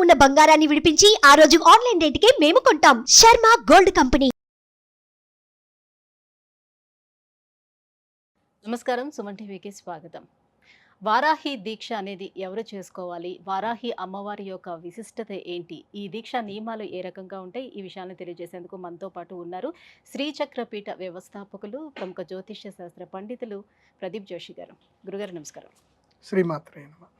ఉన్న బంగారాన్ని విడిపించి ఆ రోజు ఆన్లైన్ రేటుకే మేము కొంటాం. Sharma gold company. నమస్కారం, సుమన్ టీవీకి స్వాగతం. వారాహి దీక్ష అనేది ఎవరు చేసుకోవాలి? వారాహి అమ్మవారి యొక్క విశిష్టత ఏంటి? ఈ దీక్ష నియమాలు ఏ రకంగా ఉంటాయి? ఈ విషయాన్ని తెలియజేసేందుకు మనతో పాటు ఉన్నారు శ్రీచక్రపీఠ వ్యవస్థాపకులు, ప్రముఖ జ్యోతిష్య శాస్త్ర పండితులు ప్రదీప్ జోషి గారు. గురుగారు నమస్కారం. శ్రీమాత్రే నమః.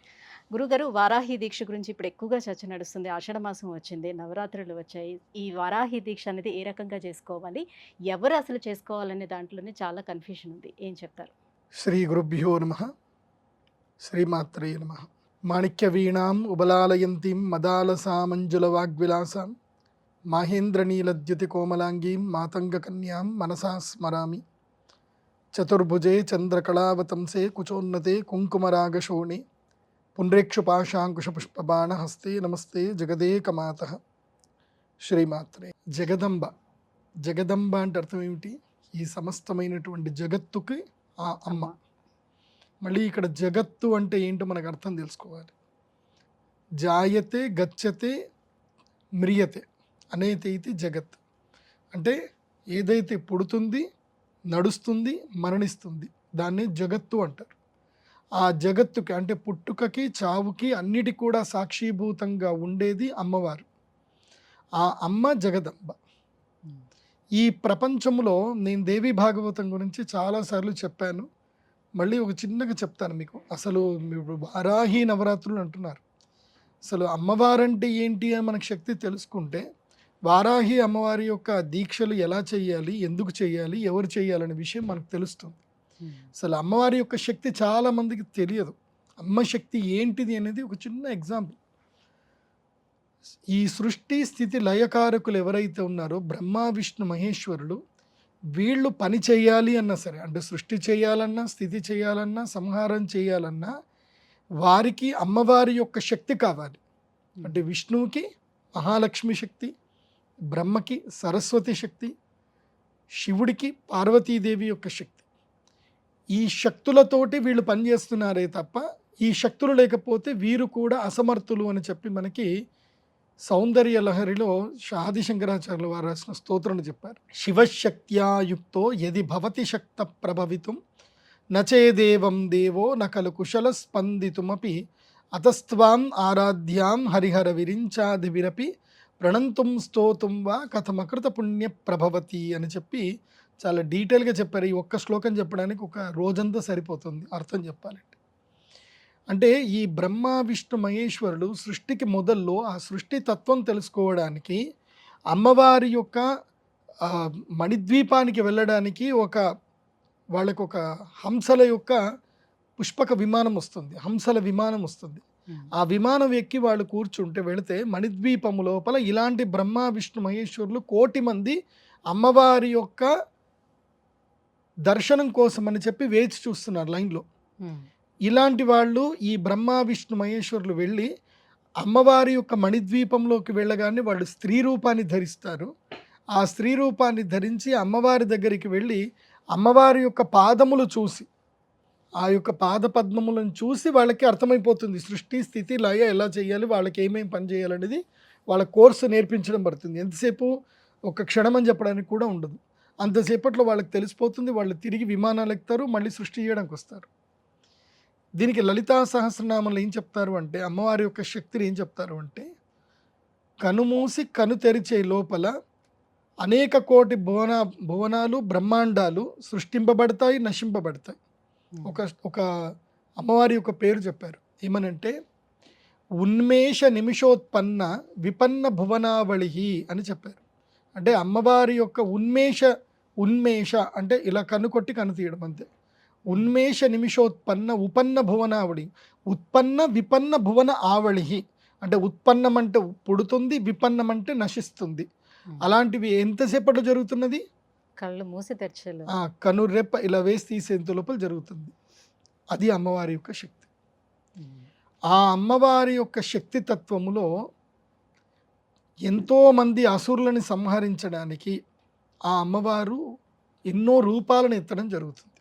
గురుగారు, వారాహి దీక్ష గురించి ఇప్పుడు ఎక్కువగా చర్చ నడుస్తుంది. ఆషాఢ మాసం వచ్చింది, నవరాత్రులు వచ్చాయి. ఈ వారాహి దీక్ష అనేది ఏ రకంగా చేసుకోవాలి, ఎవరు అసలు చేసుకోవాలనే దాంట్లోనే చాలా కన్ఫ్యూషన్ ఉంది. ఏం చెప్తారు? శ్రీ గురుభ్యో నమః. శ్రీమాత్రే నమః. మాణిక్య వీణాం ఉబలాలయంతీం మదాలసామంజుల వాగ్విలాసాం మాహేంద్రనీలద్యుతి కోమలాంగీం మాతంగ కన్యాం మనసా స్మరామి. చతుర్భుజే చంద్రకళావతంసే కుచోన్నతే కుంకుమరాగశోణే పుండ్రేక్షుపాశాంకుశపుష్పబాణ హస్తే నమస్తే జగదేకమాతః. శ్రీమాత్రే. జగదంబ అంటే అర్థం ఏమిటి? ఈ సమస్తమైనటువంటి జగత్తుకి ఆ అమ్మ. మళ్ళీ ఇక్కడ జగత్తు అంటే ఏంటో మనకు అర్థం తెలుసుకోవాలి. జాయతే గచ్చతే మ్రియతే అనేది ఇది జగత్. అంటే ఏదైతే పుడుతుంది, నడుస్తుంది, మరణిస్తుంది, దాన్ని జగత్తు అంటారు. ఆ జగత్తుకి అంటే పుట్టుకకి, చావుకి అన్నిటి కూడా సాక్షిభూతంగా ఉండేది అమ్మవారు. ఆ అమ్మ జగదంబ. ఈ ప్రపంచంలో నేను దేవి భాగవతం గురించి చాలాసార్లు చెప్పాను. మళ్ళీ ఒక చిన్నగా చెప్తాను మీకు. అసలు వారాహి నవరాత్రులు అంటున్నారు. అసలు అమ్మవారంటే ఏంటి అని మనకు శక్తి తెలుసుకుంటే వారాహి అమ్మవారి యొక్క దీక్షలు ఎలా చేయాలి, ఎందుకు చేయాలి, ఎవరు చేయాలనే విషయం మనకు తెలుస్తుంది. అసలు అమ్మవారి యొక్క శక్తి చాలా మందికి తెలియదు. అమ్మ శక్తి ఏంటిది అనేది ఒక చిన్న ఎగ్జాంపుల్. ఈ సృష్టి స్థితి లయకారకులు ఎవరైతే ఉన్నారో బ్రహ్మ విష్ణు మహేశ్వరులు, వీళ్ళు పని చేయాలి అన్నా సరే, అంటే సృష్టి చేయాలన్నా, స్థితి చేయాలన్నా, సంహారం చేయాలన్నా వారికి అమ్మవారి యొక్క శక్తి కావాలి. అంటే విష్ణువుకి మహాలక్ష్మి శక్తి, బ్రహ్మకి సరస్వతి శక్తి, శివుడికి పార్వతీదేవి యొక్క శక్తి. ఈ శక్తులతోటి వీళ్ళు పనిచేస్తున్నారే తప్ప ఈ శక్తులు లేకపోతే వీరు కూడా అసమర్థులు అని చెప్పి మనకి సౌందర్య లహరిలో ఆది శంకరాచార్యులు వారు రాసిన స్తోత్రం చెప్పారు. శివశక్త్యాయుక్తో యది భవతి శక్త ప్రభవితుం నచేదేవం దేవో నకలు కుశల స్పందితుమపి అతస్త్వాం ఆరాధ్యాం హరిహర విరించాదివిరపి ప్రణంతుం స్తోతుం వా కథమకృత పుణ్య ప్రభవతి అని చెప్పి చాలా డీటెయిల్గా చెప్పారు. ఈ ఒక్క శ్లోకం చెప్పడానికి ఒక రోజంతా సరిపోతుంది అర్థం చెప్పాలంటే. అంటే ఈ బ్రహ్మ విష్ణు మహేశ్వరుడు సృష్టికి మొదల్లో ఆ సృష్టి తత్వం తెలుసుకోవడానికి అమ్మవారి యొక్క మణిద్వీపానికి వెళ్ళడానికి వాళ్ళకు ఒక హంసల యొక్క పుష్పక విమానం వస్తుంది, హంసల విమానం వస్తుంది. ఆ విమానం ఎక్కి వాళ్ళు కూర్చుంటే వెళితే మణిద్వీపము లోపల ఇలాంటి బ్రహ్మ విష్ణు మహేశ్వరులు 1,000,000 మంది అమ్మవారి యొక్క దర్శనం కోసం అని చెప్పి వేచి చూస్తున్నారు లైన్లో. ఇలాంటి వాళ్ళు ఈ బ్రహ్మ విష్ణు మహేశ్వరులు వెళ్ళి అమ్మవారి యొక్క మణిద్వీపంలోకి వెళ్ళగానే వాళ్ళు స్త్రీ రూపాన్ని ధరిస్తారు. ఆ స్త్రీ రూపాన్ని ధరించి అమ్మవారి దగ్గరికి వెళ్ళి అమ్మవారి యొక్క పాదములు చూసి, ఆ యొక్క పాద పద్మములను చూసి వాళ్ళకి అర్థమైపోతుంది సృష్టి స్థితి లయ ఎలా చేయాలి, వాళ్ళకి ఏమేమి పని చేయాలనేది వాళ్ళ కోర్సు నేర్పించడం పడుతుంది. ఎంతసేపు ఒక క్షణం అని చెప్పడానికి కూడా ఉండదు. అంతసేపట్లో వాళ్ళకి తెలిసిపోతుంది. వాళ్ళు తిరిగి విమానాలు ఎక్కుతారు, మళ్ళీ సృష్టి చేయడానికి వస్తారు. దీనికి లలితా సహస్రనామంలో ఏం చెప్తారు అంటే, అమ్మవారి యొక్క శక్తిని ఏం చెప్తారు అంటే, కనుమూసి కను తెరిచే లోపల అనేక కోటి భువనాలు బ్రహ్మాండాలు సృష్టింపబడతాయి, నశింపబడతాయి. ఒక అమ్మవారి యొక్క పేరు చెప్పారు. ఏమనంటే ఉన్మేష నిమిషోత్పన్న విపన్న భువనావళి అని చెప్పారు. అంటే అమ్మవారి యొక్క ఉన్మేష అంటే ఇలా కన్ను కొట్టి కన్ను తీయడం అంతే. ఉన్మేష నిమిషోత్పన్న ఉపన్న భువనావళి, ఉత్పన్న విపన్న భువన ఆవళి. అంటే ఉత్పన్నం అంటే పుడుతుంది, విపన్నం అంటే నశిస్తుంది. అలాంటివి ఎంతసేపట్లో జరుగుతున్నది? కళ్ళు మూసి తెరచలు, కనురెప్ప ఇలా వేసి తీసేంత లోపల జరుగుతుంది. అది అమ్మవారి యొక్క శక్తి. ఆ అమ్మవారి యొక్క శక్తి తత్వములో ఎంతోమంది అసురులని సంహరించడానికి ఆ అమ్మవారు ఎన్నో రూపాలను ఎత్తడం జరుగుతుంది.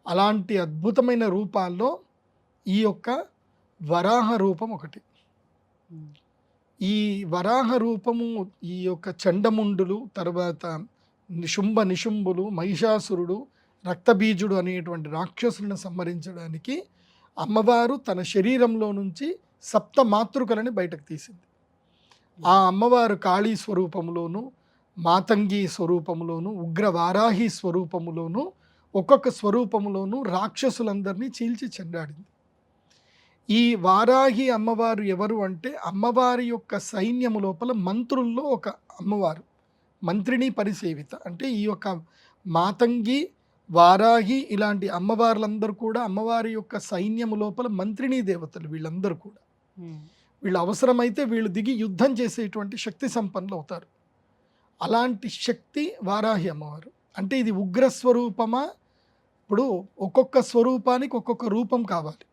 అలాంటి అద్భుతమైన రూపాల్లో ఈ యొక్క వరాహ రూపం ఒకటి. ఈ వరాహ రూపము ఈ యొక్క చండముండులు, తర్వాత నిశుంభ నిశుంభులు, మహిషాసురుడు, రక్తబీజుడు అనేటువంటి రాక్షసులను సంహరించడానికి అమ్మవారు తన శరీరంలో నుంచి సప్త మాతృకలని బయటకు తీసింది. ఆ అమ్మవారు కాళీ స్వరూపములోను, మాతంగి స్వరూపములోను, ఉగ్రవారాహి స్వరూపములోను, ఒక్కొక్క స్వరూపములోను రాక్షసులందరినీ చీల్చి చెండాడింది. ఈ వారాహి అమ్మవారు ఎవరు అంటే అమ్మవారి యొక్క సైన్యము లోపల మంత్రుల్లో ఒక అమ్మవారు, మంత్రిని పరిసేవిత. అంటే ఈ యొక్క మాతంగి, వారాహి ఇలాంటి అమ్మవార్లందరూ కూడా అమ్మవారి యొక్క సైన్యము లోపల మంత్రిని దేవతలు. వీళ్ళందరూ కూడా వీళ్ళు అవసరమైతే వీళ్ళు దిగి యుద్ధం చేసేటువంటి శక్తి సంపన్నులు అవుతారు. అలాంటి శక్తి వారాహి అమ్మవారు. అంటే ఇది ఉగ్రస్వరూపమా? ఇప్పుడు ఒక్కొక్క స్వరూపానికి ఒక్కొక్క రూపం కావాలి.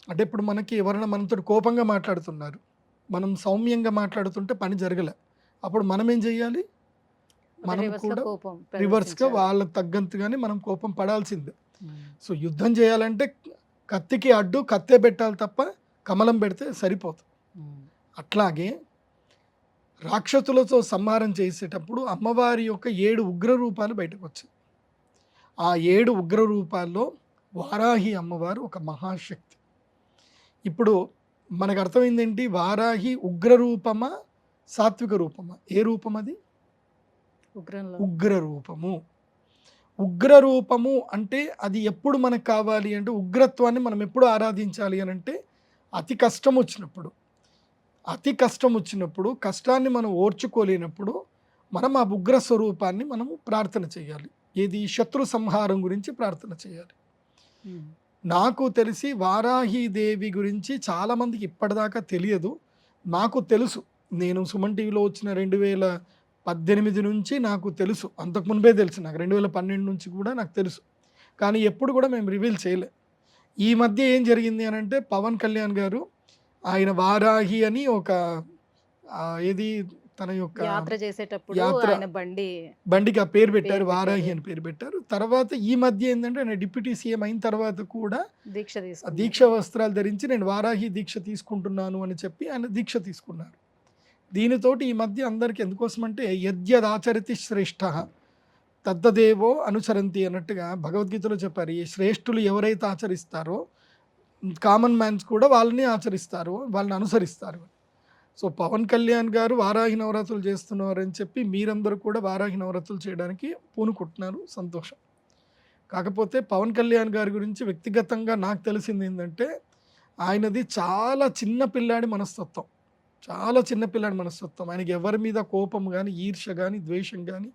అంటే ఇప్పుడు మనకి ఎవరైనా మనతో కోపంగా మాట్లాడుతున్నారు, మనం సౌమ్యంగా మాట్లాడుతుంటే పని జరగలే, అప్పుడు మనం ఏం చెయ్యాలి? మనం కూడా రివర్స్గా వాళ్ళకి తగ్గంతగానే మనం కోపం పడాల్సిందే. సో యుద్ధం చేయాలంటే కత్తికి అడ్డు కత్తే పెట్టాలి తప్ప కమలం పెడితే సరిపోతుంది. అట్లాగే రాక్షసులతో సంహారం చేసేటప్పుడు అమ్మవారి యొక్క 7 ఉగ్ర రూపాలు బయటకు వచ్చాయి. ఆ 7 ఉగ్ర రూపాల్లో వారాహి అమ్మవారు ఒక మహాశక్తి. ఇప్పుడు మనకు అర్థమైందేంటి? వారాహి ఉగ్ర రూపమా సాత్విక రూపమా? ఏ రూపం అది? ఉగ్ర రూపము. ఉగ్ర రూపము అంటే అది ఎప్పుడు మనకు కావాలి అంటే, ఉగ్రత్వాన్ని మనం ఎప్పుడు ఆరాధించాలి అని అంటే అతి కష్టం వచ్చినప్పుడు. అతి కష్టం వచ్చినప్పుడు, కష్టాన్ని మనం ఓర్చుకోలేనప్పుడు మనం ఆ ఉగ్ర స్వరూపాన్ని మనము ప్రార్థన చేయాలి. ఏది? శత్రు సంహారం గురించి ప్రార్థన చేయాలి. నాకు తెలిసి వారాహీదేవి గురించి చాలామందికి ఇప్పటిదాకా తెలియదు. నాకు తెలుసు, నేను సుమన్ టీవీలో వచ్చిన 2018 నుంచి నాకు తెలుసు. అంతకు ముன்பే తెలుసు నాకు, 2012 నుంచి కూడా నాకు తెలుసు. కానీ ఎప్పుడు కూడా మేము రివీల్ చేయలే. ఈ మధ్య ఏం జరిగింది అని అంటే, పవన్ కళ్యాణ్ గారు ఆయన వారాహి అని ఒక ఏది తన యొక్క యాత్ర చేసేటప్పుడు ఆయన బండికి ఆ పేరు పెట్టారు, వారాహి అని పేరు పెట్టారు. తర్వాత ఈ మధ్య ఏంటంటే ఆయన డిప్యూటీ సీఎం అయిన తర్వాత కూడా దీక్ష వస్త్రాలు ధరించి నేను వారాహి దీక్ష తీసుకుంటున్నాను అని చెప్పి ఆయన దీక్ష తీసుకున్నారు. దీనితోటి ఈ మధ్య అందరికి ఎందుకోసమంటే యద్యదాచరతి శ్రేష్ఠ తద్దదేవో అనుసరంతి అన్నట్టుగా భగవద్గీతలో చెప్పారు. ఈ శ్రేష్ఠులు ఎవరైతే ఆచరిస్తారో కామన్ మ్యాన్స్ కూడా వాళ్ళని ఆచరిస్తారు, వాళ్ళని అనుసరిస్తారు. సో పవన్ కళ్యాణ్ గారు వారాహి నవరాత్రులు చేస్తున్నారు అని చెప్పి మీరందరూ కూడా వారాహి నవరాత్రులు చేయడానికి పూనుకుంటున్నారు, సంతోషం. కాకపోతే పవన్ కళ్యాణ్ గారి గురించి వ్యక్తిగతంగా నాకు తెలిసింది ఏంటంటే, ఆయనది చాలా చిన్న పిల్లాడి మనస్తత్వం, చాలా చిన్న పిల్లాడి మనస్తత్వం. ఆయనకి ఎవరి మీద కోపం కానీ, ఈర్ష్య కానీ, ద్వేషం కానీ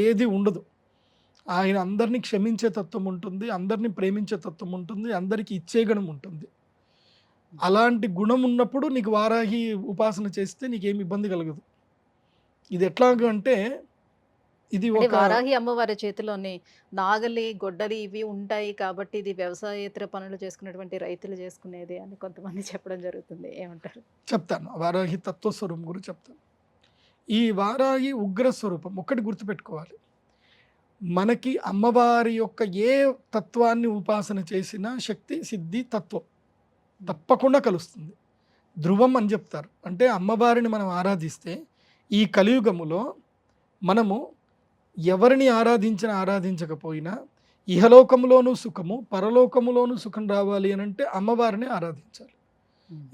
ఏది ఉండదు. ఆయన అందరినీ క్షమించే తత్వం ఉంటుంది, అందరినీ ప్రేమించే తత్వం ఉంటుంది, అందరికీ ఇచ్చే గుణం ఉంటుంది. అలాంటి గుణం ఉన్నప్పుడు నీకు వారాహి ఉపాసన చేస్తే నీకేమి ఇబ్బంది కలగదు. ఇది ఎట్లాగంటే ఇది ఒక వారాహి అమ్మవారి చేతిలోనే నాగలి, గొడ్డలి ఇవి ఉంటాయి కాబట్టి ఇది వ్యవసాయేతర పనులు చేసుకునేటువంటి రైతులు చేసుకునేది అని కొంతమంది చెప్పడం జరుగుతుంది. ఏమంటారు? చెప్తాను, వారాహి తత్వస్వరూపం గురించి చెప్తాను. ఈ వారాహి ఉగ్ర స్వరూపం ఒకటి గుర్తుపెట్టుకోవాలి. మనకి అమ్మవారి యొక్క ఏ తత్వాన్ని ఉపాసన చేసినా శక్తి, సిద్ధి, తత్వం తప్పకుండా కలుస్తుంది. ధ్రువం అని చెప్తారు. అంటే అమ్మవారిని మనం ఆరాధిస్తే ఈ కలియుగములో మనము ఎవరిని ఆరాధించకపోయినా ఇహలోకములోనూ సుఖము, పరలోకములోనూ సుఖం రావాలి అని అంటే అమ్మవారిని ఆరాధించాలి.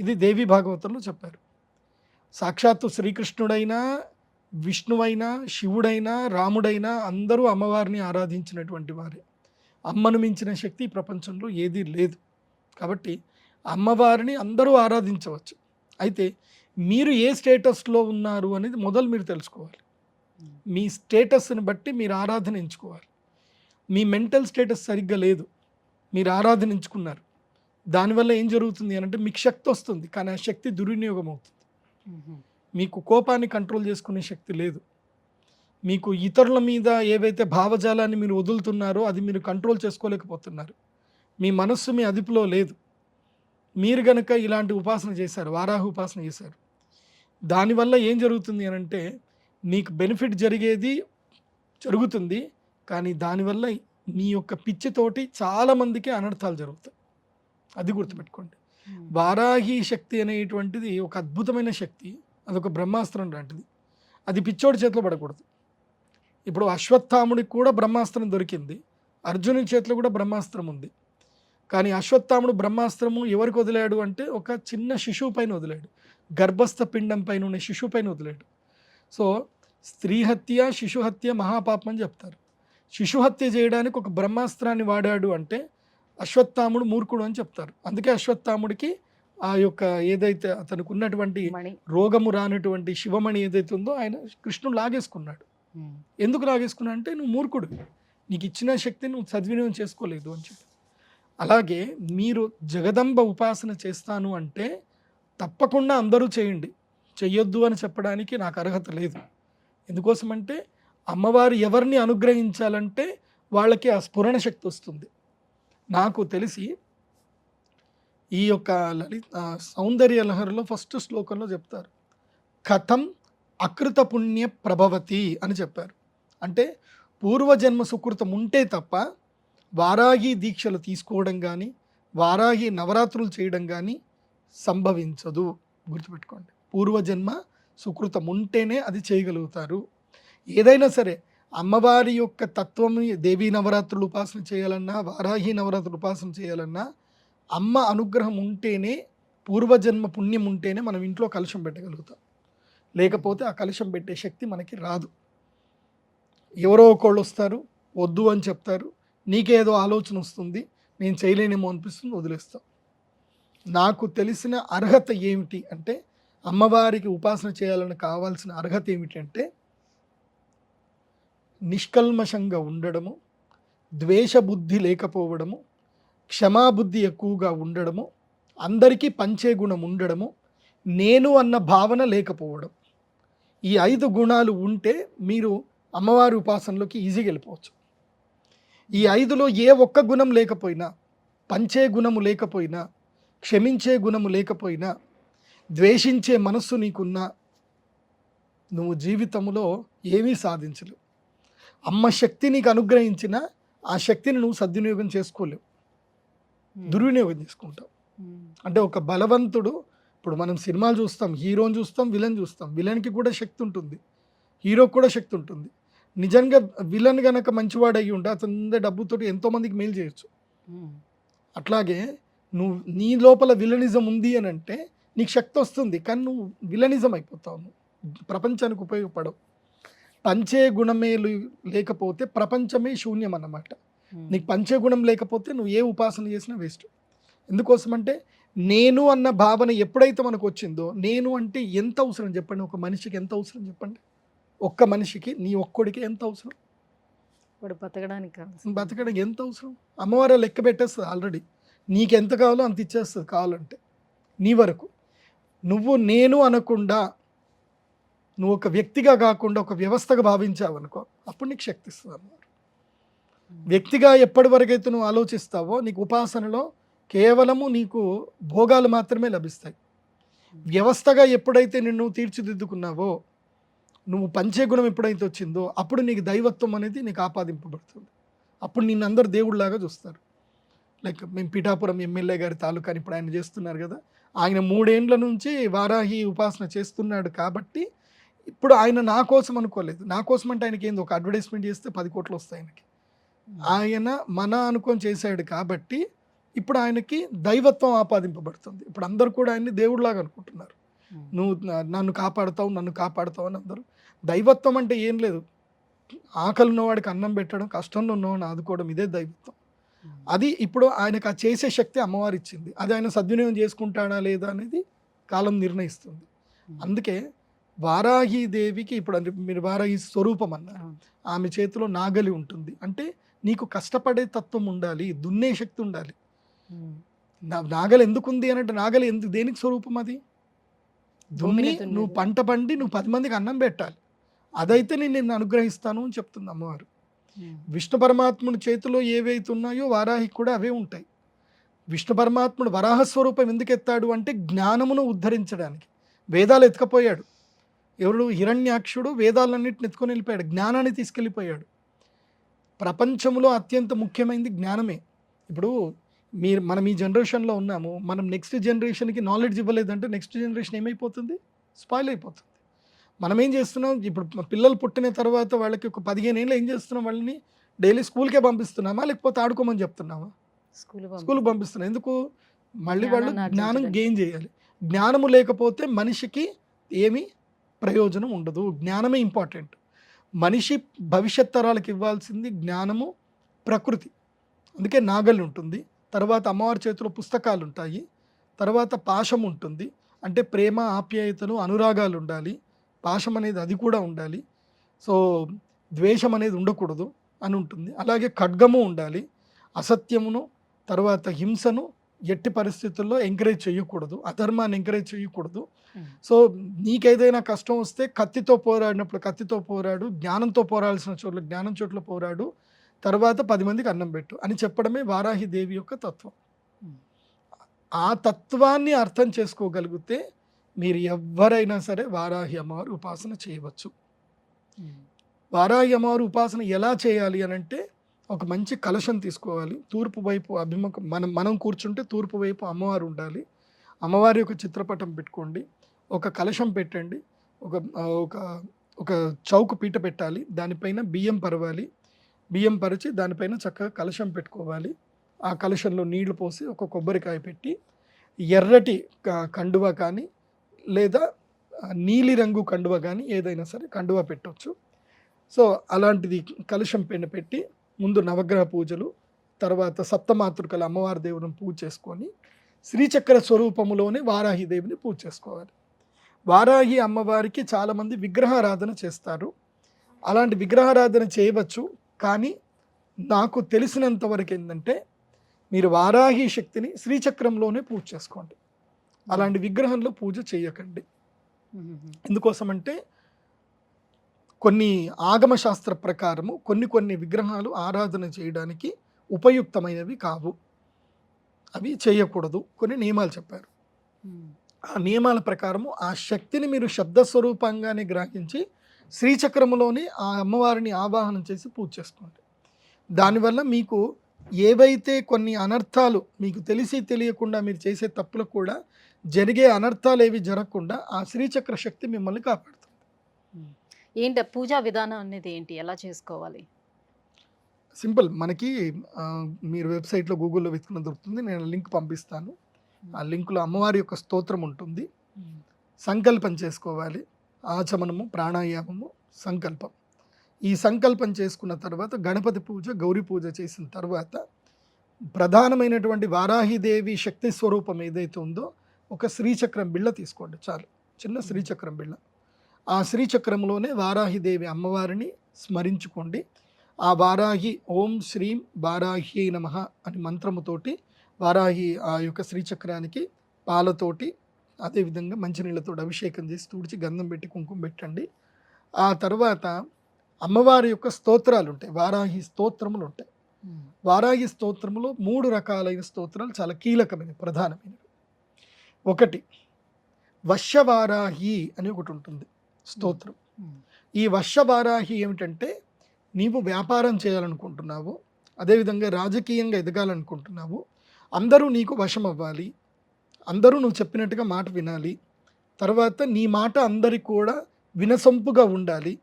ఇది దేవి భాగవతంలో చెప్పారు. సాక్షాత్తు శ్రీకృష్ణుడైనా, విష్ణువైనా, శివుడైనా, రాముడైనా అందరూ అమ్మవారిని ఆరాధించినటువంటి వారే. అమ్మను మించిన శక్తి ప్రపంచంలో ఏదీ లేదు. కాబట్టి అమ్మవారిని అందరూ ఆరాధించవచ్చు. అయితే మీరు ఏ స్టేటస్లో ఉన్నారు అనేది మొదలు మీరు తెలుసుకోవాలి. మీ స్టేటస్ని బట్టి మీరు ఆరాధన ఎంచుకోవాలి. మీ మెంటల్ స్టేటస్ సరిగ్గా లేదు, మీరు ఆరాధన ఎంచుకున్నారు, దానివల్ల ఏం జరుగుతుంది అని అంటే మీకు శక్తి వస్తుంది, కానీ ఆ శక్తి దుర్వినియోగం అవుతుంది. మీకు కోపాన్ని కంట్రోల్ చేసుకునే శక్తి లేదు. మీకు ఇతరుల మీద ఏవైతే భావజాలాన్ని మీరు వదులుతున్నారో అది మీరు కంట్రోల్ చేసుకోలేకపోతున్నారు. మీ మనస్సు మీ అదుపులో లేదు. మీరు గనక ఇలాంటి ఉపాసన చేశారు, వారాహి ఉపాసన చేశారు, దానివల్ల ఏం జరుగుతుంది అని అంటే మీకు బెనిఫిట్ జరుగుతుంది, కానీ దానివల్ల మీ యొక్క పిచ్చితోటి చాలామందికి అనర్థాలు జరుగుతాయి. అది గుర్తుపెట్టుకోండి. వారాహి శక్తి అనేటువంటిది ఒక అద్భుతమైన శక్తి, అదొక బ్రహ్మాస్త్రం లాంటిది. అది పిచ్చోడి చేతిలో పడకూడదు. ఇప్పుడు అశ్వత్థాముడికి కూడా బ్రహ్మాస్త్రం దొరికింది, అర్జునుడి చేతిలో కూడా బ్రహ్మాస్త్రం ఉంది. కానీ అశ్వత్థాముడు బ్రహ్మాస్త్రము ఎవరికి వదిలాడు అంటే ఒక చిన్న శిశువు పైన వదిలాడు, గర్భస్థ పిండం పైన ఉన్న శిశువు పైన వదిలాడు. సో స్త్రీ హత్య శిశు హత్య మహాపాపం అని చెప్తారు. శిశు హత్య చేయడానికి ఒక బ్రహ్మాస్త్రాన్ని వాడాడు అంటే అశ్వత్థాముడు మూర్ఖుడు అని చెప్తారు. అందుకే అశ్వత్థాముడికి ఆ యొక్క ఏదైతే అతనికి ఉన్నటువంటి రోగము రానటువంటి శివమణి ఏదైతే ఉందో ఆయన కృష్ణుడు లాగేసుకున్నాడు. ఎందుకు లాగేసుకున్నా అంటే నువ్వు మూర్ఖుడు, నీకు ఇచ్చిన శక్తిని నువ్వు సద్వినియోగం చేసుకోలేదు అని చెప్పి. అలాగే మీరు జగదంబ ఉపాసన చేస్తాను అంటే తప్పకుండా అందరూ చేయండి, చెయ్యొద్దు అని చెప్పడానికి నాకు అర్హత లేదు. ఎందుకోసమంటే అమ్మవారు ఎవరిని అనుగ్రహించాలంటే వాళ్ళకి ఆ స్ఫురణ శక్తి వస్తుంది. నాకు తెలిసి ఈ యొక్క సౌందర్య లహరిలో ఫస్ట్ శ్లోకంలో చెప్తారు, కథం అకృత పుణ్య ప్రభవతి అని చెప్పారు. అంటే పూర్వజన్మ సుకృతం ఉంటే తప్ప వారాహి దీక్షలు తీసుకోవడం కానీ వారాహి నవరాత్రులు చేయడం కానీ సంభవించదు. గుర్తుపెట్టుకోండి, పూర్వజన్మ సుకృతం ఉంటేనే అది చేయగలుగుతారు. ఏదైనా సరే అమ్మవారి యొక్క తత్వం, దేవీ నవరాత్రులు ఉపాసన చేయాలన్నా వారాహి నవరాత్రులు ఉపాసన చేయాలన్నా అమ్మ అనుగ్రహం ఉంటేనే, పూర్వజన్మ పుణ్యం ఉంటేనే మనం ఇంట్లో కలశం పెట్టగలుగుతాం. లేకపోతే ఆ కలశం పెట్టే శక్తి మనకి రాదు. ఎవరో ఒకళ్ళు వస్తారు, వద్దు అని చెప్తారు, నీకేదో ఆలోచన వస్తుంది, నేను చేయలేనేమో అనిపిస్తుంది, వదిలేస్తాం. నాకు తెలిసిన అర్హత ఏమిటి అంటే, అమ్మవారికి ఉపాసన చేయాలని కావాల్సిన అర్హత ఏమిటి అంటే నిష్కల్మషంగా ఉండడము, ద్వేషబుద్ధి లేకపోవడము, క్షమాబుద్ధి ఎక్కువగా ఉండడము, అందరికీ పంచే గుణం ఉండడము, నేను అన్న భావన లేకపోవడం. ఈ 5 గుణాలు ఉంటే మీరు అమ్మవారి ఉపాసనలోకి ఈజీగా వెళ్ళిపోవచ్చు. ఈ 5లో ఏ ఒక్క గుణం లేకపోయినా, పంచే గుణము లేకపోయినా, క్షమించే గుణము లేకపోయినా, ద్వేషించే మనస్సు నీకున్నా నువ్వు జీవితంలో ఏమీ సాధించలేవు. అమ్మ శక్తి నీకు అనుగ్రహించిన ఆ శక్తిని నువ్వు సద్వినియోగం చేసుకోలేవు, దుర్వినియోగం చేసుకుంటావు. అంటే ఒక బలవంతుడు, ఇప్పుడు మనం సినిమాలు చూస్తాం, హీరోని చూస్తాం, విలన్ చూస్తాం. విలన్కి కూడా శక్తి ఉంటుంది, హీరోకి కూడా శక్తి ఉంటుంది. నిజంగా విలన్ గనక మంచివాడు అయ్యి ఉంటే అతని డబ్బుతోటి ఎంతోమందికి మేలు చేయొచ్చు. అట్లాగే నువ్వు నీ లోపల విలనిజం ఉంది అని అంటే నీకు శక్తి వస్తుంది, కానీ నువ్వు విలనిజం అయిపోతావు, నువ్వు ప్రపంచానికి ఉపయోగపడవు. పంచే గుణమే లేకపోతే ప్రపంచమే శూన్యం అన్నమాట. నీకు పంచే గుణం లేకపోతే నువ్వు ఏ ఉపాసన చేసినా వేస్ట్. ఎందుకోసమంటే నేను అన్న భావన ఎప్పుడైతే మనకు వచ్చిందో, నేను అంటే ఎంత అవసరం చెప్పండి, ఒక మనిషికి ఎంత అవసరం చెప్పండి, ఒక్క మనిషికి నీ ఒక్కడికి ఎంత అవసరం, బతకడానికి ఎంత అవసరం. అమ్మవారు లెక్క పెట్టేస్తుంది ఆల్రెడీ, నీకు ఎంత కావాలో అంత ఇచ్చేస్తుంది కావాలంటే నీ వరకు. నువ్వు నేను అనకుండా, నువ్వు ఒక వ్యక్తిగా కాకుండా ఒక వ్యవస్థగా భావించావు అనుకో, అప్పుడు నీకు శక్తి ఇస్తుంది అమ్మవారు. వ్యక్తిగా ఎప్పటి వరకైతే నువ్వు ఆలోచిస్తావో నీకు ఉపాసనలో కేవలము నీకు భోగాలు మాత్రమే లభిస్తాయి. వ్యవస్థగా ఎప్పుడైతే నిన్ను తీర్చిదిద్దుకున్నావో, నువ్వు పంచేగుణం ఎప్పుడైతే వచ్చిందో అప్పుడు నీకు దైవత్వం అనేది నీకు ఆపాదింపబడుతుంది. అప్పుడు నిన్ను అందరు దేవుళ్ళలాగా చూస్తారు. లైక్ మేము పిఠాపురం ఎమ్మెల్యే గారి తాలూకాని ఇప్పుడు ఆయన చేస్తున్నారు కదా, ఆయన 3 ఏండ్ల నుంచి వారాహి ఉపాసన చేస్తున్నాడు కాబట్టి ఇప్పుడు ఆయన నా కోసం అనుకోలేదు. నా కోసం అంటే ఆయనకి ఏంది, ఒక అడ్వర్టైజ్మెంట్ చేస్తే 10 కోట్లు వస్తాయి ఆయనకి. ఆయన మన అనుకొని చేశాడు కాబట్టి ఇప్పుడు ఆయనకి దైవత్వం ఆపాదింపబడుతుంది. ఇప్పుడు అందరు కూడా ఆయన్ని దేవుడిలాగా అనుకుంటున్నారు. నువ్వు నన్ను కాపాడుతావు అని అందరూ. దైవత్వం అంటే ఏం లేదు, ఆకలి ఉన్నవాడికి అన్నం పెట్టడం, కష్టంలో ఉన్నవాడిని ఆదుకోవడం, ఇదే దైవత్వం. అది ఇప్పుడు ఆయనకు ఆ చేసే శక్తి అమ్మవారు ఇచ్చింది. అది ఆయన సద్వినియోగం చేసుకుంటాడా లేదా అనేది కాలం నిర్ణయిస్తుంది. అందుకే వారాహి దేవికి ఇప్పుడు మీరు వారాహి స్వరూపం అన్నారు, ఆమె చేతిలో నాగలి ఉంటుంది. అంటే నీకు కష్టపడే తత్వం ఉండాలి, దున్నే శక్తి ఉండాలి. నాగలి ఎందుకు ఉంది అని అంటే, నాగలి ఎందుకు, దేనికి స్వరూపం అది? దున్ని నువ్వు పంట పండి నువ్వు 10 మందికి అన్నం పెట్టాలి. అదైతే నేను నిన్ను అనుగ్రహిస్తాను అని చెప్తుంది అమ్మవారు. విష్ణు పరమాత్ముడి చేతిలో ఏవైతే ఉన్నాయో వారాహికి కూడా అవే ఉంటాయి. విష్ణు పరమాత్ముడు వరాహస్వరూపం ఎందుకు ఎత్తాడు అంటే జ్ఞానమును ఉద్ధరించడానికి. వేదాలు ఎత్తుకపోయాడు ఎవరు, హిరణ్యాక్షుడు వేదాలన్నింటిని ఎత్తుకొని వెళ్ళిపోయాడు, జ్ఞానాన్ని తీసుకెళ్ళిపోయాడు. ప్రపంచంలో అత్యంత ముఖ్యమైనది జ్ఞానమే. ఇప్పుడు మనం ఈ జనరేషన్లో ఉన్నాము. మనం నెక్స్ట్ జనరేషన్కి నాలెడ్జ్ ఇవ్వలేదంటే నెక్స్ట్ జనరేషన్ ఏమైపోతుంది? స్పాయిల్ అయిపోతుంది. మనం ఏం చేస్తున్నాం ఇప్పుడు పిల్లలు పుట్టిన తర్వాత వాళ్ళకి ఒక 15 ఏళ్ళు ఏం చేస్తున్నాం? వాళ్ళని డైలీ స్కూల్కే పంపిస్తున్నామా, లేకపోతే ఆడుకోమని చెప్తున్నామా? స్కూల్కి పంపిస్తున్నాం. ఎందుకు? మళ్ళీ వాళ్ళు జ్ఞానాన్ని జ్ఞానం ఆర్జించడానికి. గెయిన్ చేయాలి. జ్ఞానము లేకపోతే మనిషికి ఏమీ ప్రయోజనం ఉండదు. జ్ఞానమే ఇంపార్టెంట్. మనిషి భవిష్యత్ తరాలకు ఇవ్వాల్సింది జ్ఞానము, ప్రకృతి. అందుకే నాగలి ఉంటుంది, తర్వాత అమ్మవారి చేతిలో పుస్తకాలు ఉంటాయి, తర్వాత పాశం ఉంటుంది. అంటే ప్రేమ, ఆప్యాయతలు, అనురాగాలు ఉండాలి. పాశం అనేది అది కూడా ఉండాలి. సో ద్వేషం అనేది ఉండకూడదు అని ఉంటుంది. అలాగే ఖడ్గము ఉండాలి. అసత్యమును, తర్వాత హింసను ఎట్టి పరిస్థితుల్లో ఎంకరేజ్ చేయకూడదు. అధర్మాన్ని ఎంకరేజ్ చేయకూడదు. సో నీకేదైనా కష్టం వస్తే కత్తితో పోరాడినప్పుడు కత్తితో పోరాడు, జ్ఞానంతో పోరాడాల్సిన చోట్ల జ్ఞానం చోట్ల పోరాడు, తర్వాత 10 మందికి అన్నం పెట్టు అని చెప్పడమే వారాహి దేవి యొక్క తత్వం. ఆ తత్వాన్ని అర్థం చేసుకోగలిగితే మీరు ఎవరైనా సరే వారాహి అమ్మవారి ఉపాసన చేయవచ్చు. వారాహి అమ్మవారి ఉపాసన ఎలా చేయాలి అని అంటే, ఒక మంచి కలశం తీసుకోవాలి. తూర్పు వైపు అభిముఖం, మనం కూర్చుంటే తూర్పు వైపు అమ్మవారు ఉండాలి. అమ్మవారి యొక్క చిత్రపటం పెట్టుకోండి. ఒక కలశం పెట్టండి. ఒక ఒక ఒక చౌకు పీట పెట్టాలి. దానిపైన బియ్యం పరవాలి. బియ్యం పరిచి దానిపైన చక్కగా కలశం పెట్టుకోవాలి. ఆ కలశంలో నీళ్లు పోసి ఒక కొబ్బరికాయ పెట్టి, ఎర్రటి కండువ కానీ లేదా నీలి రంగు కండువ కానీ ఏదైనా సరే కండువ పెట్టవచ్చు. సో అలాంటిది కలశం పైన పెట్టి ముందు నవగ్రహ పూజలు, తర్వాత సప్తమాతృకల అమ్మవారి దేవుని పూజ చేసుకొని శ్రీచక్ర స్వరూపములోనే వారాహి దేవిని పూజ చేసుకోవాలి. వారాహి అమ్మవారికి చాలామంది విగ్రహారాధన చేస్తారు. అలాంటి విగ్రహారాధన చేయవచ్చు, కానీ నాకు తెలిసినంత వరకు ఏంటంటే మీరు వారాహి శక్తిని శ్రీచక్రంలోనే పూజ చేసుకోండి. అలాంటి విగ్రహంలో పూజ చేయకండి. ఎందుకోసమంటే కొన్ని ఆగమ శాస్త్ర ప్రకారము కొన్ని విగ్రహాలు ఆరాధన చేయడానికి ఉపయుక్తమైనవి కావు. అవి చేయకూడదు. కొన్ని నియమాలు చెప్పారు. ఆ నియమాల ప్రకారము ఆ శక్తిని మీరు శబ్దస్వరూపంగానే గ్రహించి శ్రీచక్రములోనే ఆ అమ్మవారిని ఆవాహనం చేసి పూజ చేసుకోండి. దానివల్ల మీకు ఏవైతే కొన్ని అనర్థాలు మీకు తెలిసి తెలియకుండా మీరు చేసే తప్పులకు కూడా జరిగే అనర్థాలు ఏవి జరగకుండా ఆ శ్రీచక్ర శక్తి మిమ్మల్ని కాపాడుతుంది. ఏంటి పూజా విధానం అనేది ఏంటి, ఎలా చేసుకోవాలి? సింపుల్. మనకి మీరు వెబ్సైట్లో గూగుల్లో వెతుకున్న దొరుకుతుంది. నేను లింక్ పంపిస్తాను. ఆ లింకులో అమ్మవారి యొక్క స్తోత్రం ఉంటుంది. సంకల్పం చేసుకోవాలి. ఆచమనము, ప్రాణాయామము, సంకల్పం. ఈ సంకల్పం చేసుకున్న తర్వాత గణపతి పూజ, గౌరీ పూజ చేసిన తర్వాత ప్రధానమైనటువంటి వారాహిదేవి శక్తి స్వరూపం ఏదైతే ఉందో ఒక శ్రీచక్రం బిళ్ళ తీసుకోండి చాలు. చిన్న శ్రీచక్రం బిళ్ళ. ఆ శ్రీచక్రంలోనే వారాహిదేవి అమ్మవారిని స్మరించుకోండి. ఆ వారాహి ఓం శ్రీం వారాహి నమః అని మంత్రముతోటి వారాహి ఆ యొక్క శ్రీచక్రానికి పాలతోటి అదేవిధంగా మంచినీళ్ళతో అభిషేకం చేసి తుడిచి గంధం పెట్టి కుంకుమ పెట్టండి. ఆ తర్వాత అమ్మవారి యొక్క స్తోత్రాలు ఉంటాయి, వారాహి స్తోత్రములు ఉంటాయి. వారాహి స్తోత్రములో 3 రకాలైన స్తోత్రాలు చాలా కీలకమైనవి, ప్రధానమైనవి. ఒకటి వశ్యవారాహి అని ఒకటి ఉంటుంది స్తోత్రం. ఈ వశ్యవారాహి ఏమిటంటే, నీవు వ్యాపారం చేయాలనుకుంటున్నావు, అదేవిధంగా రాజకీయంగా ఎదగాలనుకుంటున్నావు, అందరూ నీకు వశం అవ్వాలి, అందరూ నువ్వు చెప్పినట్టుగా మాట వినాలి, తర్వాత నీ మాట అందరికి కూడా వినసొంపుగా ఉండాలి,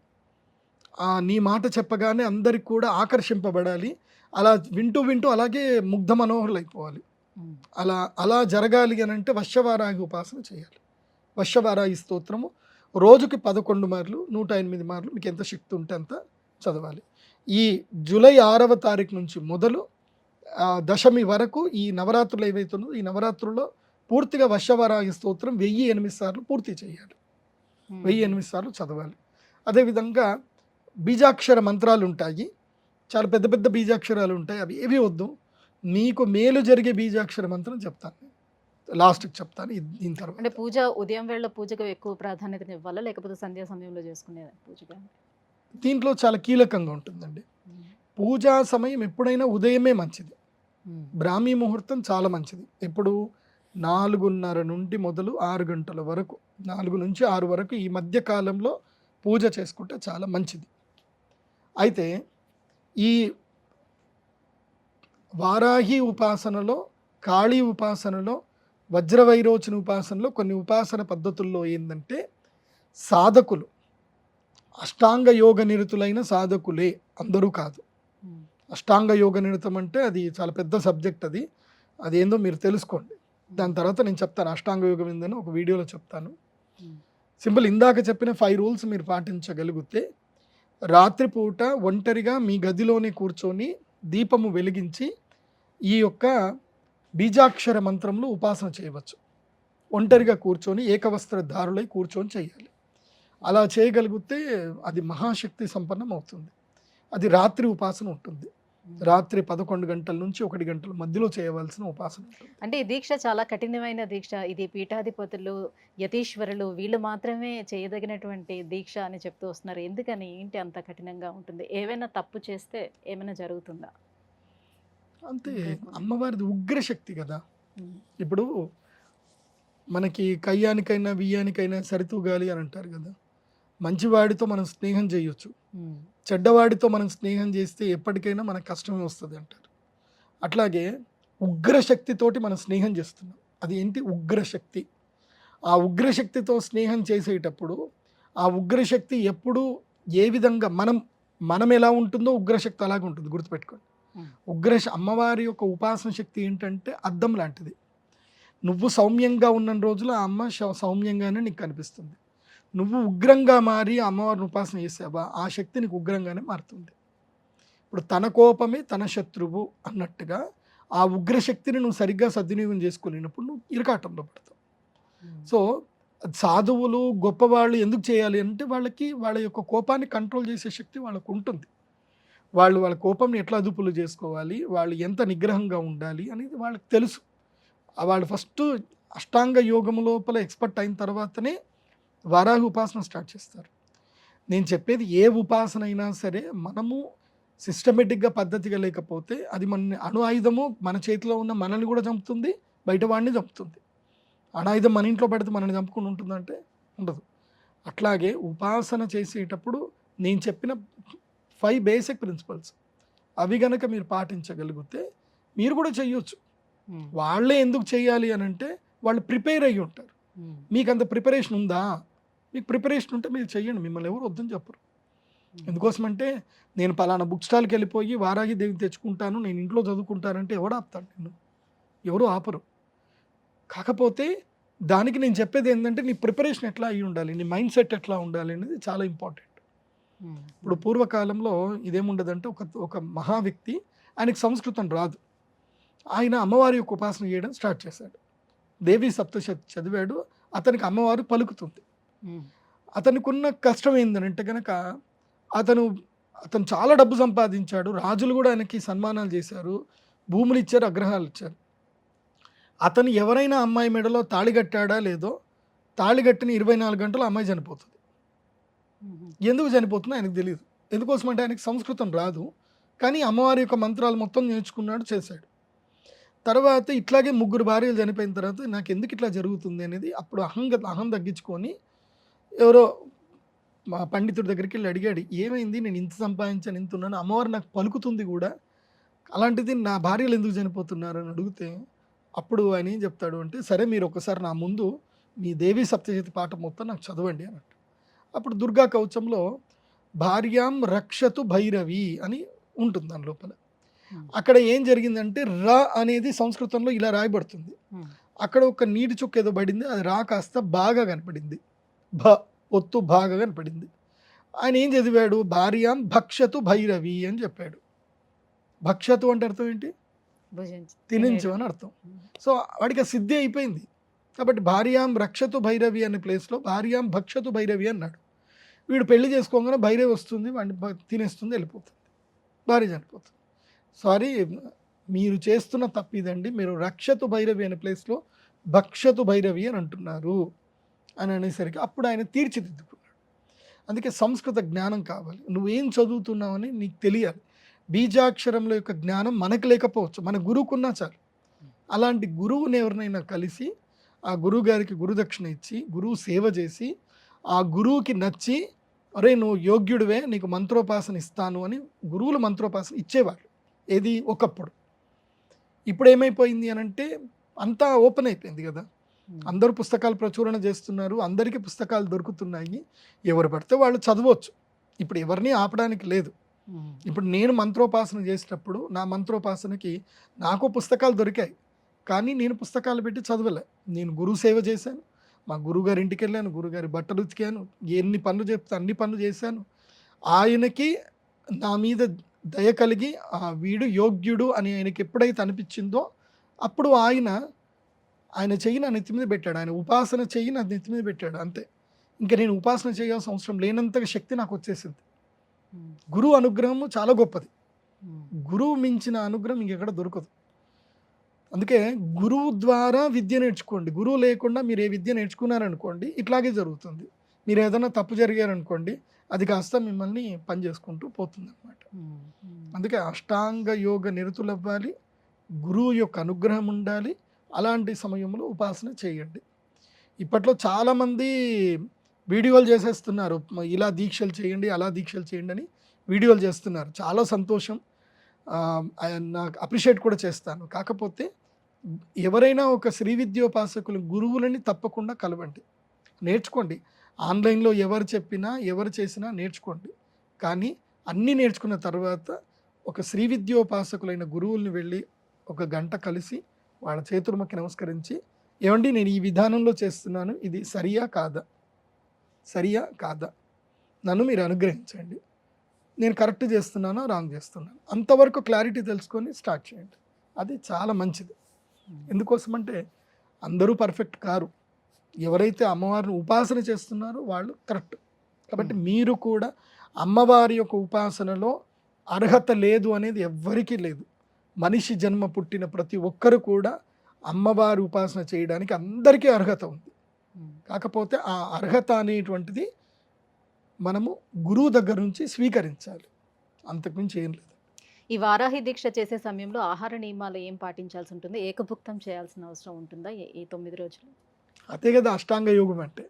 నీ మాట చెప్పగానే అందరికి కూడా ఆకర్షింపబడాలి, అలా వింటూ వింటూ అలాగే ముగ్ధ మనోహరులు అయిపోవాలి. అలా జరగాలి అని అంటే వశ్యవారాహి ఉపాసన చేయాలి. వశ్యవారాహి స్తోత్రము రోజుకి 11 మార్లు 108 మార్లు మీకు ఎంత శక్తి ఉంటే అంత చదవాలి. ఈ జూలై 6వ తారీఖు నుంచి మొదలు దశమి వరకు ఈ నవరాత్రులు ఏవైతే ఉన్నదో ఈ నవరాత్రుల్లో పూర్తిగా వశ్యవారాహి స్తోత్రం 1008 సార్లు పూర్తి చేయాలి. 1008 సార్లు చదవాలి. అదేవిధంగా బీజాక్షర మంత్రాలు ఉంటాయి, చాలా పెద్ద పెద్ద బీజాక్షరాలు ఉంటాయి, అవి ఏవి వద్దు. నీకు మేలు జరిగే బీజాక్షర మంత్రం చెప్తాను, లాస్ట్కి చెప్తాను దీని తర్వాత. అంటే పూజ ఉదయం వేళ పూజకు ఎక్కువ ప్రాధాన్యత ఇవ్వాలా, లేకపోతే సంధ్యా సమయంలో చేసుకునే పూజగా? దీంట్లో చాలా కీలకంగా ఉంటుందండి. పూజా సమయం ఎప్పుడైనా ఉదయమే మంచిది. బ్రాహ్మీ ముహూర్తం చాలా మంచిది. ఎప్పుడు 4:30 నుండి మొదలు 6 గంటల వరకు, 4 నుంచి 6 వరకు ఈ మధ్య కాలంలో పూజ చేసుకుంటే చాలా మంచిది. అయితే ఈ వారాహి ఉపాసనలో కాళీ ఉపాసనలో, వజ్రవైరోచన ఉపాసనలో, కొన్ని ఉపాసన పద్ధతుల్లో ఏంటంటే సాధకులు అష్టాంగ యోగ నిరతులైన సాధకులే, అందరూ కాదు. అష్టాంగ యోగ నిరతం అంటే అది చాలా పెద్ద సబ్జెక్ట్, అది ఏందో మీరు తెలుసుకోండి. దాని తర్వాత నేను చెప్తాను అష్టాంగ యోగం ఏందని ఒక వీడియోలో చెప్తాను. సింపుల్, ఇందాక చెప్పిన 5 రూల్స్ మీరు పాటించగలిగితే రాత్రిపూట ఒంటరిగా మీ గదిలోనే కూర్చొని దీపము వెలిగించి ఈ యొక్క బీజాక్షర మంత్రంలో ఉపాసన చేయవచ్చు. ఒంటరిగా కూర్చొని ఏకవస్త్రధారులై కూర్చొని చేయాలి. అలా చేయగలిగితే అది మహాశక్తి సంపన్నం అవుతుంది. అది రాత్రి ఉపాసన ఉంటుంది. రాత్రి 11 గంటల నుంచి 1 గంటల మధ్యలో చేయవలసిన ఉపాసన ఉంటుంది. అంటే ఈ దీక్ష చాలా కఠినమైన దీక్ష. ఇది పీఠాధిపతులు, యతీశ్వరులు వీళ్ళు మాత్రమే చేయదగినటువంటి దీక్ష అని చెప్తూ వస్తున్నారు. ఎందుకని, ఏంటి అంత కఠినంగా ఉంటుంది? ఏవైనా తప్పు చేస్తే ఏమైనా జరుగుతుందా? అంతే, అమ్మవారిది ఉగ్రశక్తి కదా. ఇప్పుడు మనకి కయ్యానికైనా బియ్యానికైనా సరితూగాలి అని అంటారు కదా. మంచివాడితో మనం స్నేహం చేయొచ్చు, చెడ్డవాడితో మనం స్నేహం చేస్తే ఎప్పటికైనా మనకు కష్టమే వస్తుంది అంటారు. అట్లాగే ఉగ్రశక్తితోటి మనం స్నేహం చేస్తున్నాం. అది ఏంటి? ఉగ్రశక్తి. ఆ ఉగ్రశక్తితో స్నేహం చేసేటప్పుడు ఆ ఉగ్రశక్తి ఎప్పుడు ఏ విధంగా మనం ఎలా ఉంటుందో ఉగ్రశక్తి అలాగే ఉంటుంది, గుర్తుపెట్టుకోండి. అమ్మవారి యొక్క ఉపాసన శక్తి ఏంటంటే అద్దం లాంటిది. నువ్వు సౌమ్యంగా ఉన్న రోజులు ఆ అమ్మ సౌమ్యంగానే నీకు కనిపిస్తుంది. నువ్వు ఉగ్రంగా మారి అమ్మవారిని ఉపాసన చేసావా, ఆ శక్తి నీకు ఉగ్రంగానే మారుతుంది. ఇప్పుడు తన కోపమే తన శత్రువు అన్నట్టుగా ఆ ఉగ్రశక్తిని నువ్వు సరిగ్గా సద్వినియోగం చేసుకోలేనప్పుడు నువ్వు ఇరకాటంలో పడతావు. సో సాధువులు గొప్పవాళ్ళు ఎందుకు చేయాలి అంటే వాళ్ళ యొక్క కోపాన్ని కంట్రోల్ చేసే శక్తి వాళ్ళకు ఉంటుంది. వాళ్ళ కోపంని ఎట్లా అదుపులు చేసుకోవాలి, వాళ్ళు ఎంత నిగ్రహంగా ఉండాలి అనేది వాళ్ళకి తెలుసు. వాళ్ళు ఫస్ట్ అష్టాంగ యోగం లోపల ఎక్స్పర్ట్ అయిన తర్వాతనే వారాహి ఉపాసన స్టార్ట్ చేస్తారు. నేను చెప్పేది ఏ ఉపాసన అయినా సరే మనము సిస్టమేటిక్గా పద్ధతిగా లేకపోతే అది మన అణు ఆయుధము మన చేతిలో ఉన్న మనల్ని కూడా చంపుతుంది, బయట వాడిని చంపుతుంది. అణాయుధం మన ఇంట్లో పెడితే మనల్ని చంపుకుని ఉంటుందంటే ఉండదు. అట్లాగే ఉపాసన చేసేటప్పుడు నేను చెప్పిన 5 బేసిక్ ప్రిన్సిపల్స్ అవి గనక మీరు పాటించగలిగితే మీరు కూడా చెయ్యొచ్చు. వాళ్ళే ఎందుకు చేయాలి అని అంటే వాళ్ళు ప్రిపేర్ అయ్యి ఉంటారు. మీకు అంత ప్రిపరేషన్ ఉందా? మీకు ప్రిపరేషన్ ఉంటే మీరు చెయ్యండి, మిమ్మల్ని ఎవరు వద్దని చెప్పరు. ఎందుకోసమంటే నేను పలానా బుక్ స్టాల్కి వెళ్ళిపోయి వారాహి దేవిని తెచ్చుకుంటాను, నేను ఇంట్లో చదువుకుంటానంటే ఎవడు ఆపుతాడు? నిన్ను ఎవరు ఆపరు. కాకపోతే దానికి నేను చెప్పేది ఏంటంటే నీ ప్రిపరేషన్ ఎట్లా అయ్యి ఉండాలి, నీ మైండ్ సెట్ ఎట్లా ఉండాలి అనేది చాలా ఇంపార్టెంట్. ఇప్పుడు పూర్వకాలంలో ఇదేముండదంటే ఒక మహా వ్యక్తి, ఆయనకి సంస్కృతం రాదు, ఆయన అమ్మవారి యొక్క ఉపాసన చేయడం స్టార్ట్ చేశాడు. దేవి సప్తశతి చదివాడు, అతనికి అమ్మవారు పలుకుతుంది. అతనికి ఉన్న కష్టం ఏంటంటే కనుక అతను చాలా డబ్బు సంపాదించాడు, రాజులు కూడా ఆయనకి సన్మానాలు చేశారు, భూములు ఇచ్చారు, అగ్రహాలు ఇచ్చారు. అతను ఎవరైనా అమ్మాయి మెడలో తాళి కట్టాడా లేదో, తాళి కట్టిన 24 గంటలు అమ్మాయి చనిపోతుంది. ఎందుకు చనిపోతుందో ఆయనకు తెలియదు. ఎందుకోసం అంటే ఆయనకి సంస్కృతం రాదు, కానీ అమ్మవారి యొక్క మంత్రాలు మొత్తం నేర్చుకున్నాడు, చేశాడు. తర్వాత ఇట్లాగే 3 భార్యలు చనిపోయిన తర్వాత నాకు ఎందుకు ఇట్లా జరుగుతుంది అనేది అప్పుడు అహం తగ్గించుకొని ఎవరో మా పండితుడి దగ్గరికి వెళ్ళి అడిగాడు, ఏమైంది, నేను ఇంత సంపాదించాను, ఇంత ఉన్నాను, అమ్మవారు నాకు పలుకుతుంది కూడా, అలాంటిది నా భార్యలు ఎందుకు చనిపోతున్నారు అని అడిగితే అప్పుడు ఆయన ఏం చెప్తాడు అంటే, సరే మీరు ఒకసారి నా ముందు మీ దేవి సప్తశతి పాఠం మొత్తం నాకు చదవండి అన్నట్టు. అప్పుడు దుర్గా కవచంలో భార్యాం రక్షతు భైరవి అని ఉంటుంది దాని లోపల. అక్కడ ఏం జరిగిందంటే రా అనేది సంస్కృతంలో ఇలా రాయబడుతుంది, అక్కడ ఒక నీటి చుక్క ఏదో పడింది, అది రా కాస్త బాగా కనపడింది, ఒత్తు బాగా కనపడింది. ఆయన ఏం చదివాడు, భార్యాం భక్షతు భైరవి అని చెప్పాడు. భక్షతు అంటే అర్థం ఏంటి? తినించు అని అర్థం. సో వాడికి ఆ సిద్ధి అయిపోయింది. కాబట్టి భార్యాం రక్షతు భైరవి అనే ప్లేస్లో భార్యాం భక్షతు భైరవి అన్నాడు. వీడు పెళ్లి చేసుకోగానే భైరవి వస్తుంది, వాడిని తినేస్తుంది, వెళ్ళిపోతుంది, భార్య చనిపోతుంది. సారీ, మీరు చేస్తున్న తప్పు ఇదండి, మీరు రక్షతు భైరవి అనే ప్లేస్లో భక్షతు భైరవి అని అంటున్నారు అని అనేసరికి అప్పుడు ఆయన తీర్చిదిద్దుకున్నాడు. అందుకే సంస్కృత జ్ఞానం కావాలి. నువ్వేం చదువుతున్నావని నీకు తెలియాలి. బీజాక్షరంలో యొక్క జ్ఞానం మనకు లేకపోవచ్చు, మన గురువుకున్నా చాలు. అలాంటి గురువుని ఎవరినైనా కలిసి ఆ గురువు గారికి గురుదక్షిణ ఇచ్చి గురువు సేవ చేసి ఆ గురువుకి నచ్చి, అరే నువ్వు యోగ్యుడివే, నీకు మంత్రోపాసన ఇస్తాను అని గురువులు మంత్రోపాసన ఇచ్చేవాళ్ళు. ఏది ఒకప్పుడు. ఇప్పుడు ఏమైపోయింది అని అంటే అంతా ఓపెన్ అయిపోయింది కదా, అందరూ పుస్తకాలు ప్రచురణ చేస్తున్నారు, అందరికీ పుస్తకాలు దొరుకుతున్నాయి, ఎవరు పడితే వాళ్ళు చదవచ్చు. ఇప్పుడు ఎవరిని ఆపడానికి లేదు. ఇప్పుడు నేను మంత్రోపాసన చేసేటప్పుడు నా మంత్రోపాసనకి నాకు పుస్తకాలు దొరికాయి, కానీ నేను పుస్తకాలు పెట్టి చదవలే. నేను గురువు సేవ చేశాను, మా గురువుగారి ఇంటికి వెళ్ళాను, గురుగారి బట్టలు ఉతికాను, ఎన్ని పనులు చెప్తే అన్ని పనులు చేశాను. ఆయనకి నా మీద దయ కలిగి వీడు యోగ్యుడు అని ఆయనకి ఎప్పుడైతే అనిపించిందో అప్పుడు ఆయన చెయ్యి నా నెత్తి మీద పెట్టాడు, ఆయన ఉపాసన చెయ్యి నా నెత్తి మీద పెట్టాడు, అంతే. ఇంకా నేను ఉపాసన చేయాల్సిన అవసరం లేనంతగా శక్తి నాకు వచ్చేసింది. గురువు అనుగ్రహము చాలా గొప్పది, గురువు మించిన అనుగ్రహం ఇంకెక్కడ దొరకదు. అందుకే గురువు ద్వారా విద్య నేర్చుకోండి. గురువు లేకుండా మీరు ఏ విద్య నేర్చుకున్నారనుకోండి ఇట్లాగే జరుగుతుంది. మీరు ఏదైనా తప్పు జరిగారనుకోండి అది కాస్త మిమ్మల్ని పని చేసుకుంటూ పోతుంది అనమాట. అందుకే అష్టాంగ యోగ నిరతులు అవ్వాలి, గురువు యొక్క అనుగ్రహం ఉండాలి. అలాంటి సమయంలో ఉపాసన చేయండి. ఇప్పట్లో చాలామంది వీడియోలు చేసేస్తున్నారు, ఇలా దీక్షలు చేయండి అలా దీక్షలు చేయండి అని వీడియోలు చేస్తున్నారు. చాలా సంతోషం, నాకు అప్రిషియేట్ కూడా చేస్తాను. కాకపోతే ఎవరైనా ఒక శ్రీ విద్యోపాసకులు గురువులని తప్పకుండా కలవండి, నేర్చుకోండి. ఆన్లైన్లో ఎవరు చెప్పినా ఎవరు చేసినా నేర్చుకోండి. కానీ అన్నీ నేర్చుకున్న తర్వాత ఒక శ్రీ విద్యోపాసకులైన గురువుల్ని వెళ్ళి ఒక గంట కలిసి వాళ్ళ చేతులకి నమస్కరించి, ఏమండి నేను ఈ విధానంలో చేస్తున్నాను, ఇది సరియా కాదా, నన్ను మీరు అనుగ్రహించండి, నేను కరెక్ట్ చేస్తున్నానో రాంగ్ చేస్తున్నాను, అంతవరకు క్లారిటీ తెలుసుకొని స్టార్ట్ చేయండి. అది చాలా మంచిది. ఎందుకోసమంటే అందరూ పర్ఫెక్ట్ కారు, ఎవరైతే అమ్మవారిని ఉపాసన చేస్తున్నారో వాళ్ళు కరెక్ట్. కాబట్టి మీరు కూడా అమ్మవారి యొక్క ఉపాసనలో అర్హత లేదు అనేది ఎవ్వరికీ లేదు. మనిషి జన్మ పుట్టిన ప్రతి ఒక్కరు కూడా అమ్మవారి ఉపాసన చేయడానికి అందరికీ అర్హత ఉంది. కాకపోతే ఆ అర్హత అనేటువంటిది మనము గురువు దగ్గర నుంచి స్వీకరించాలి, అంతకుమించి ఏం లేదు. ఈ వారాహి దీక్ష చేసే సమయంలో ఆహార నియమాలు ఏం పాటించాల్సి ఉంటుంది? ఏకభుక్తం చేయాల్సిన అవసరం ఉంటుందా ఈ 9 రోజులు? అదే కదా అష్టాంగ యోగం అంటే.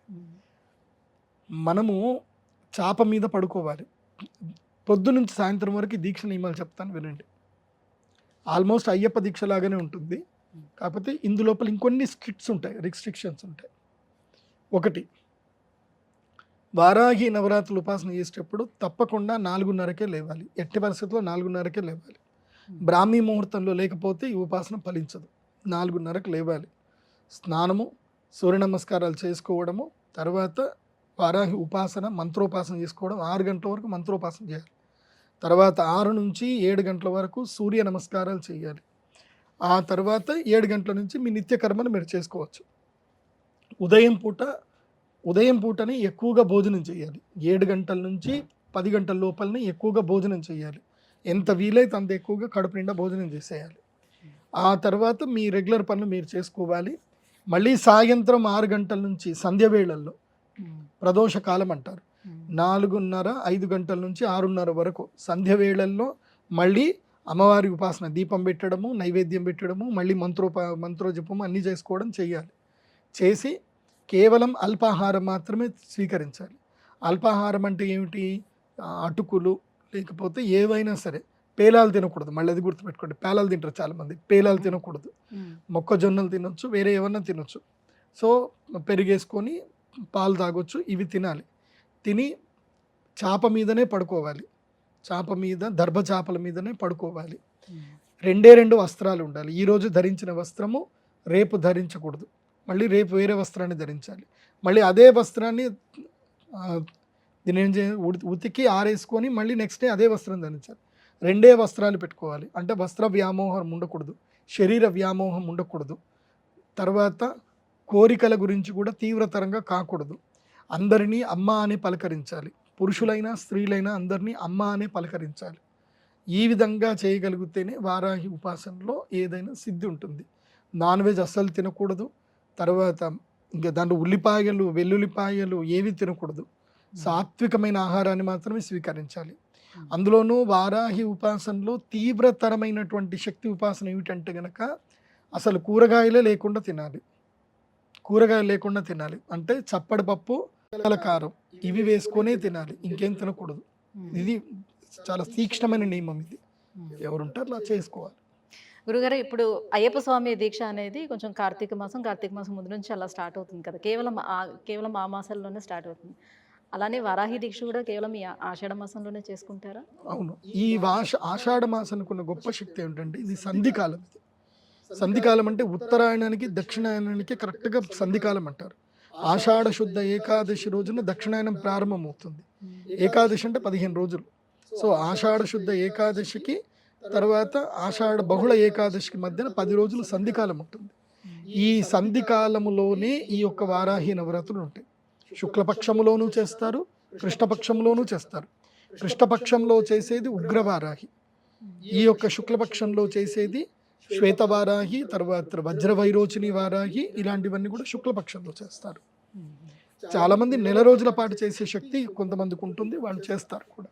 మనము చాప మీద పడుకోవాలి. పొద్దు నుంచి సాయంత్రం వరకు దీక్ష నియమాలు చెప్తాను వినండి. ఆల్మోస్ట్ అయ్యప్ప దీక్ష లాగానే ఉంటుంది, కాకపోతే ఇందులోపల ఇంకొన్ని రిస్ట్రిక్షన్స్ ఉంటాయి. ఒకటి, వారాహి నవరాత్రులు ఉపాసన చేసేటప్పుడు తప్పకుండా 4:30కే లేవాలి, ఎట్టి పరిస్థితుల్లో 4:30కే లేవాలి. బ్రాహ్మీ ముహూర్తంలో లేకపోతే ఈ ఉపాసన ఫలించదు. 4:30కు లేవాలి, స్నానము, సూర్య నమస్కారాలు చేసుకోవడము, తర్వాత వారాహి ఉపాసన మంత్రోపాసన చేసుకోవడం, 6 గంటల వరకు మంత్రోపాసన చేయాలి. తర్వాత 6 నుంచి 7 గంటల వరకు సూర్య నమస్కారాలు చేయాలి. ఆ తర్వాత 7 గంటల నుంచి మీ నిత్యకర్మను మీరు చేసుకోవచ్చు. ఉదయం పూటని ఎక్కువగా భోజనం చేయాలి. 7 గంటల నుంచి 10 గంటల లోపలనే ఎక్కువగా భోజనం చేయాలి. ఎంత వీలైతే అంత ఎక్కువగా కడుపు నిండా భోజనం చేసేయాలి. ఆ తర్వాత మీ రెగ్యులర్ పనులు మీరు చేసుకోవాలి. మళ్ళీ సాయంత్రం 6 గంటల నుంచి సంధ్య వేళల్లో, ప్రదోష కాలం అంటారు, 4:30, 5 గంటల నుంచి 6:30 వరకు సంధ్య వేళల్లో మళ్ళీ అమ్మవారి ఉపాసన, దీపం పెట్టడము, నైవేద్యం పెట్టడము, మళ్ళీ మంత్రోజపము అన్నీ చేసుకోవడం చేయాలి. చేసి కేవలం అల్పాహారం మాత్రమే స్వీకరించాలి. అల్పాహారం అంటే ఏమిటి? అటుకులు లేకపోతే ఏవైనా సరే, పేలాలు తినకూడదు. మళ్ళీ అది గుర్తుపెట్టుకోండి, పేలాలు తింటారు చాలామంది, పేలాలు తినకూడదు. మొక్కజొన్నలు తినొచ్చు, వేరే ఏమన్నా తినొచ్చు. సో పెరిగేసుకొని పాలు తాగొచ్చు, ఇవి తినాలి. తిని చాప మీదనే పడుకోవాలి, చాప మీద దర్భ చాపల మీదనే పడుకోవాలి. 2 వస్త్రాలు ఉండాలి. ఈరోజు ధరించిన వస్త్రము రేపు ధరించకూడదు, మళ్ళీ రేపు వేరే వస్త్రాన్ని ధరించాలి. మళ్ళీ అదే వస్త్రాన్ని దీని ఉతికి ఆరేసుకొని మళ్ళీ నెక్స్ట్ డే అదే వస్త్రం ధరించాలి. 2 వస్త్రాలు పెట్టుకోవాలి. అంటే వస్త్ర వ్యామోహం ఉండకూడదు, శరీర వ్యామోహం ఉండకూడదు. తర్వాత కోరికల గురించి కూడా తీవ్రతరంగా కాకూడదు. అందరినీ అమ్మ అని పలకరించాలి, పురుషులైనా స్త్రీలైనా అందరినీ అమ్మ అనే పలకరించాలి. ఈ విధంగా చేయగలిగితేనే వారాహి ఉపాసనలో ఏదైనా సిద్ధి ఉంటుంది. నాన్ వెజ్ అస్సలు తినకూడదు. తర్వాత ఇంకా దాంట్లో ఉల్లిపాయలు, వెల్లుల్లిపాయలు ఏవి తినకూడదు. సాత్వికమైన ఆహారాన్ని మాత్రమే స్వీకరించాలి. అందులోనూ వారాహి ఉపాసనలో తీవ్రతరమైనటువంటి శక్తి ఉపాసన ఏమిటంటే గనక అసలు కూరగాయలు లేకుండా తినాలి. అంటే చప్పడి పప్పు, కారం ఇవి వేసుకొనే తినాలి, ఇంకేం తినకూడదు. ఇది చాలా తీక్ష్ణమైన నియమం. ఇది ఎవరుంటారు అలా చేసుకోవాలి. గురుగారు ఇప్పుడు అయ్యప్ప స్వామి దీక్ష అనేది కొంచెం కార్తీక మాసం ముందు నుంచి అలా స్టార్ట్ అవుతుంది కదా! కేవలం ఆ మాసాల్లోనే స్టార్ట్ అవుతుంది. అలానే వరాహి దీక్ష కూడా కేవలం ఈ ఆషాఢ మాసంలోనే చేసుకుంటారా? అవును. ఈ ఆషాఢ మాసానికి ఉన్న గొప్ప శక్తి ఏమిటంటే ఇది సంధికాలం. ఇది సంధికాలం అంటే ఉత్తరాయణానికి దక్షిణాయనానికి కరెక్ట్గా సంధికాలం అంటారు. ఆషాఢ శుద్ధ ఏకాదశి రోజున దక్షిణాయనం ప్రారంభమవుతుంది. ఏకాదశి అంటే 15 రోజులు. సో ఆషాఢ శుద్ధ ఏకాదశికి తర్వాత ఆషాఢ బహుళ ఏకాదశికి మధ్యన 10 రోజులు సంధికాలం ఉంటుంది. ఈ సంధికాలములోనే ఈ యొక్క వారాహి నవరాత్రులు ఉంటాయి. శుక్లపక్షములోనూ చేస్తారు, కృష్ణపక్షంలోనూ చేస్తారు. కృష్ణపక్షంలో చేసేది ఉగ్రవారాహి, ఈ యొక్క శుక్లపక్షంలో చేసేది శ్వేతవారాహి, తర్వాత వజ్రవైరోచిని వారాహి, ఇలాంటివన్నీ కూడా శుక్లపక్షంలో చేస్తారు. చాలామంది నెల రోజుల పాటు చేసే శక్తి కొంతమందికి ఉంటుంది, వాళ్ళు చేస్తారు కూడా.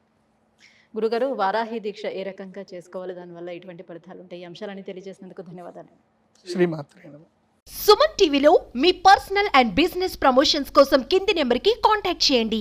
గురుగారు వారాహి దీక్ష ఏ రకంగా చేసుకోవాలి, దానివల్ల ఎటువంటి ఫలితాలు ఉంటాయి, ఈ అంశాలని తెలియజేసినందుకు ధన్యవాదాలు. శ్రీమాత్రే నమః. సుమన్ టీవీలో మీ పర్సనల్ అండ్ బిజినెస్ ప్రమోషన్స్ కోసం కింది నెంబర్కి కాంటాక్ట్ చేయండి.